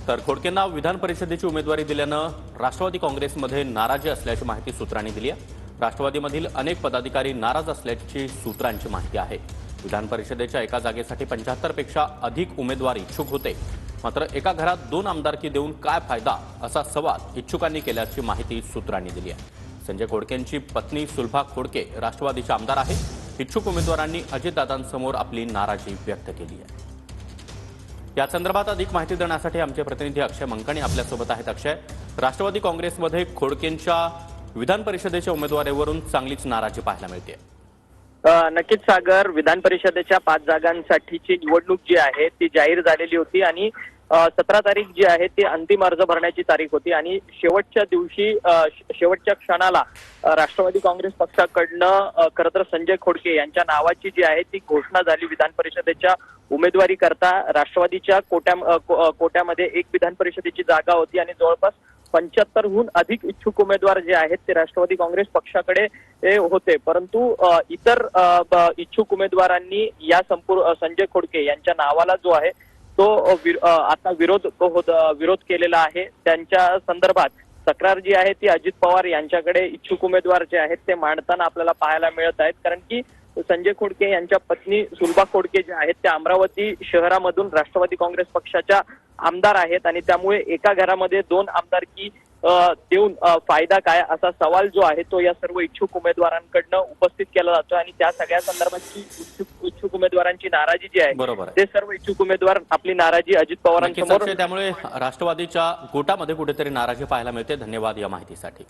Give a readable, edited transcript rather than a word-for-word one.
तर खोडकेंना विधान परिषदेची उमेदवारी दिल्यानं राष्ट्रवादी काँग्रेसमध्ये नाराजी असल्याची माहिती सूत्रांनी दिली आहे। राष्ट्रवादीमधील अनेक पदाधिकारी नाराज असल्याची सूत्रांची माहिती आहे। विधान परिषदेच्या एका जागेसाठी 75 पेक्षा अधिक उमेदवार इच्छुक होते, मात्र एका घरात 2 आमदारकी देऊन काय फायदा असा सवाल इच्छुकांनी केल्याची माहिती सूत्रांनी दिली आहे। संजय खोडकेंची पत्नी सुलभा खोडके राष्ट्रवादीचे आमदार आहेत। इच्छुक उमेदवारांनी अजितदादांसमोर आपली नाराजी व्यक्त केली आहे। या संदर्भात अधिक माहिती देण्यासाठी आमचे प्रतिनिधी अक्षय मंकाणी आपल्यासोबत आहेत। अक्षय, राष्ट्रवादी काँग्रेसमध्ये खोडकेंच्या विधान परिषदेच्या उमेदवारीवरून चांगलीच नाराजी पाहायला मिळते। नक्कीच सागर, विधान परिषदेच्या 5 जागांसाठीची निवडणूक जी आहे ती जाहीर झालेली होती आणि 17 तारीख जी आहे ती अंतिम अर्ज भरण्याची तारीख होती आणि शेवटच्या दिवशी शेवटच्या क्षणाला राष्ट्रवादी काँग्रेस पक्षाकडनं खरं तर संजय खोडके यांच्या नावाची जी आहे ती घोषणा झाली। विधान परिषदेच्या उमेदवारी करता राष्ट्रवादीच्या कोट्यामध्ये एक विधान परिषदेची जागा होती आणि जवळपास 75हून अधिक इच्छुक उमेदवार जे आहेत ते राष्ट्रवादी काँग्रेस पक्षाकडे होते, परंतु इतर इच्छुक उमेदवारांनी या संपूर्ण संजय खोडके यांच्या नावाला जो आहे तो आता विरोध केलेला आहे। त्यांच्या संदर्भात तक्रार जी आहे ती अजित पवार यांच्याकडे इच्छुक उमेदवार जे आहेत ते मांडताना आपल्याला पाहायला मिळत आहेत, कारण की संजय खोडके यांच्या पत्नी सुलभा खोडके जे आहेत त्या अमरावती शहरामधून राष्ट्रवादी काँग्रेस पक्षाच्या आमदार आहेत आणि त्यामुळे एका घरामध्ये 2 आमदारकी देऊन फायदा काय असा सवाल जो आहे तो या सर्व इच्छुक उमेदवारांकडनं उपस्थित केला जातो आणि त्या सगळ्या संदर्भातची इच्छुक उमेदवारांची नाराजी जी आहे ते सर्व इच्छुक उमेदवार आपली नाराजी अजित पवारांसमोर, त्यामुळे राष्ट्रवादीच्या गोटामध्ये कुठेतरी नाराजी पाहायला मिळते। धन्यवाद या माहितीसाठी।